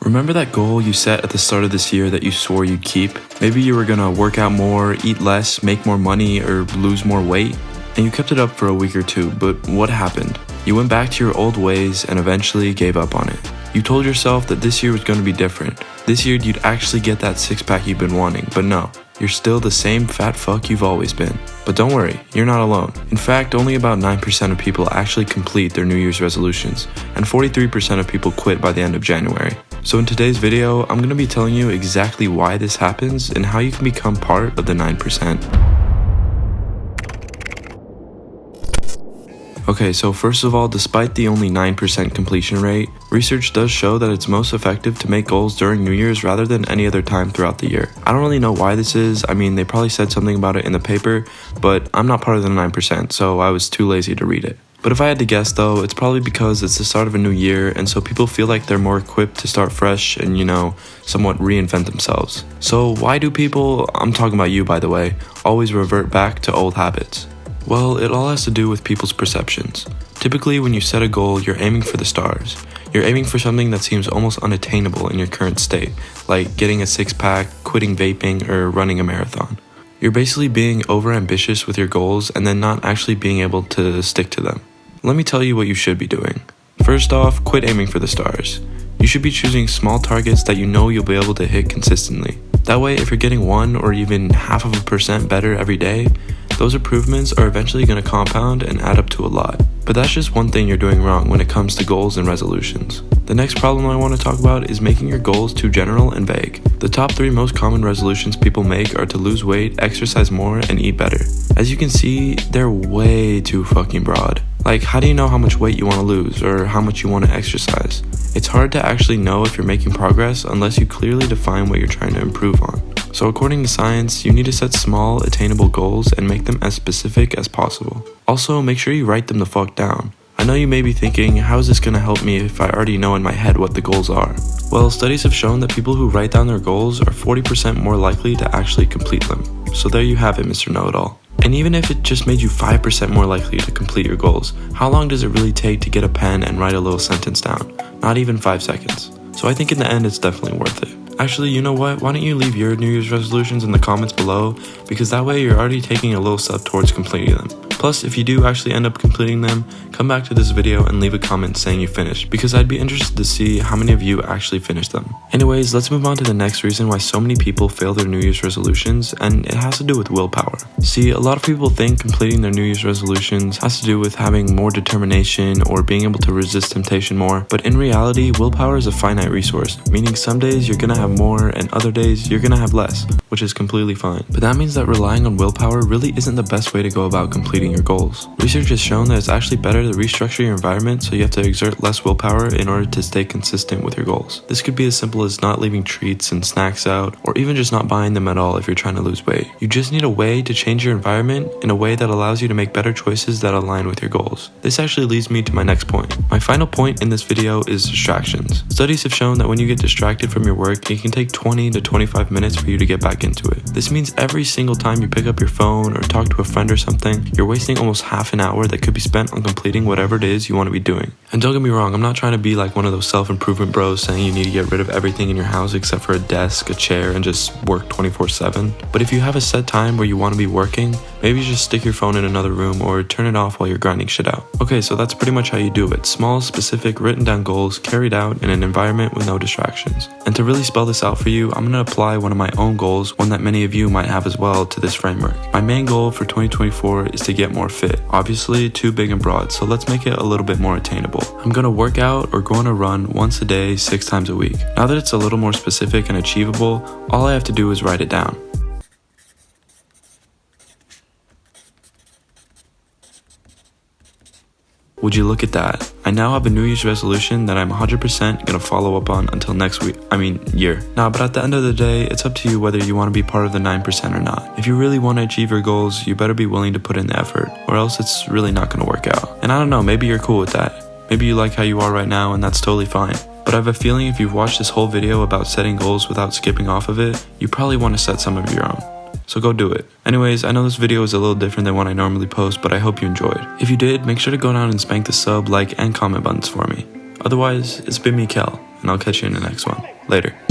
Remember that goal you set at the start of this year that you swore you'd keep? Maybe you were gonna work out more, eat less, make more money, or lose more weight? And you kept it up for a week or two, but what happened? You went back to your old ways and eventually gave up on it. You told yourself that this year was gonna be different. This year you'd actually get that six-pack you've been wanting, but no. You're still the same fat fuck you've always been. But don't worry, you're not alone. In fact, only about 9% of people actually complete their New Year's resolutions, and 43% of people quit by the end of January. So in today's video, I'm going to be telling you exactly why this happens and how you can become part of the 9%. Okay, so first of all, despite the only 9% completion rate, research does show that it's most effective to make goals during New Year's rather than any other time throughout the year. I don't really know why this is. I mean, they probably said something about it in the paper, but I'm not part of the 9%, so I was too lazy to read it. But if I had to guess though, it's probably because it's the start of a new year, and so people feel like they're more equipped to start fresh and, somewhat reinvent themselves. So why do people, I'm talking about you by the way, always revert back to old habits? Well, it all has to do with people's perceptions. Typically, when you set a goal, you're aiming for the stars. You're aiming for something that seems almost unattainable in your current state, like getting a six-pack, quitting vaping, or running a marathon. You're basically being overambitious with your goals and then not actually being able to stick to them. Let me tell you what you should be doing. First off, quit aiming for the stars. You should be choosing small targets that you know you'll be able to hit consistently. That way, if you're getting 1 or even 0.5% better every day, those improvements are eventually going to compound and add up to a lot. But that's just one thing you're doing wrong when it comes to goals and resolutions. The next problem I want to talk about is making your goals too general and vague. The top 3 most common resolutions people make are to lose weight, exercise more, and eat better. As you can see, they're way too fucking broad. Like, how do you know how much weight you want to lose or how much you want to exercise? It's hard to actually know if you're making progress unless you clearly define what you're trying to improve on. So according to science, you need to set small, attainable goals and make them as specific as possible. Also, make sure you write them the fuck down. I know you may be thinking, how is this going to help me if I already know in my head what the goals are? Well, studies have shown that people who write down their goals are 40% more likely to actually complete them. So there you have it, Mr. Know-It-All. And even if it just made you 5% more likely to complete your goals, how long does it really take to get a pen and write a little sentence down? Not even 5 seconds. So I think in the end it's definitely worth it. Actually, you know what? Why don't you leave your New Year's resolutions in the comments below, because that way you're already taking a little step towards completing them. Plus, if you do actually end up completing them, come back to this video and leave a comment saying you finished, because I'd be interested to see how many of you actually finished them. Anyways, let's move on to the next reason why so many people fail their New Year's resolutions, and it has to do with willpower. See, a lot of people think completing their New Year's resolutions has to do with having more determination or being able to resist temptation more, but in reality, willpower is a finite resource, meaning some days you're gonna have more and other days you're gonna have less, which is completely fine. But that means that relying on willpower really isn't the best way to go about completing your goals. Research has shown that it's actually better to restructure your environment so you have to exert less willpower in order to stay consistent with your goals. This could be as simple as not leaving treats and snacks out, or even just not buying them at all if you're trying to lose weight. You just need a way to change your environment in a way that allows you to make better choices that align with your goals. This actually leads me to my next point. My final point in this video is distractions. Studies have shown that when you get distracted from your work, it can take 20 to 25 minutes for you to get back into it. This means every single time you pick up your phone or talk to a friend or something, you're wasting almost half an hour that could be spent on completing whatever it is you want to be doing. And don't get me wrong, I'm not trying to be like one of those self-improvement bros saying you need to get rid of everything in your house except for a desk, a chair, and just work 24/7. But if you have a set time where you want to be working, maybe just stick your phone in another room or turn it off while you're grinding shit out. Okay, so that's pretty much how you do it. Small, specific, written down goals carried out in an environment with no distractions. And to really spell this out for you, I'm going to apply one of my own goals, one that many of you might have as well, to this framework. My main goal for 2024 is to get more fit. Obviously, too big and broad, so let's make it a little bit more attainable. I'm going to work out or go on a run once a day, 6 times a week. Now that it's a little more specific and achievable, all I have to do is write it down. Would you look at that? I now have a New Year's resolution that I'm 100% gonna follow up on until next year. Nah, but at the end of the day, it's up to you whether you want to be part of the 9% or not. If you really want to achieve your goals, you better be willing to put in the effort, or else it's really not gonna work out. And I don't know, maybe you're cool with that. Maybe you like how you are right now, and that's totally fine. But I have a feeling if you've watched this whole video about setting goals without skipping off of it, you probably want to set some of your own. So go do it. Anyways, I know this video is a little different than what I normally post, but I hope you enjoyed. If you did, make sure to go down and spank the sub, like, and comment buttons for me. Otherwise, it's been me, Kel, and I'll catch you in the next one. Later.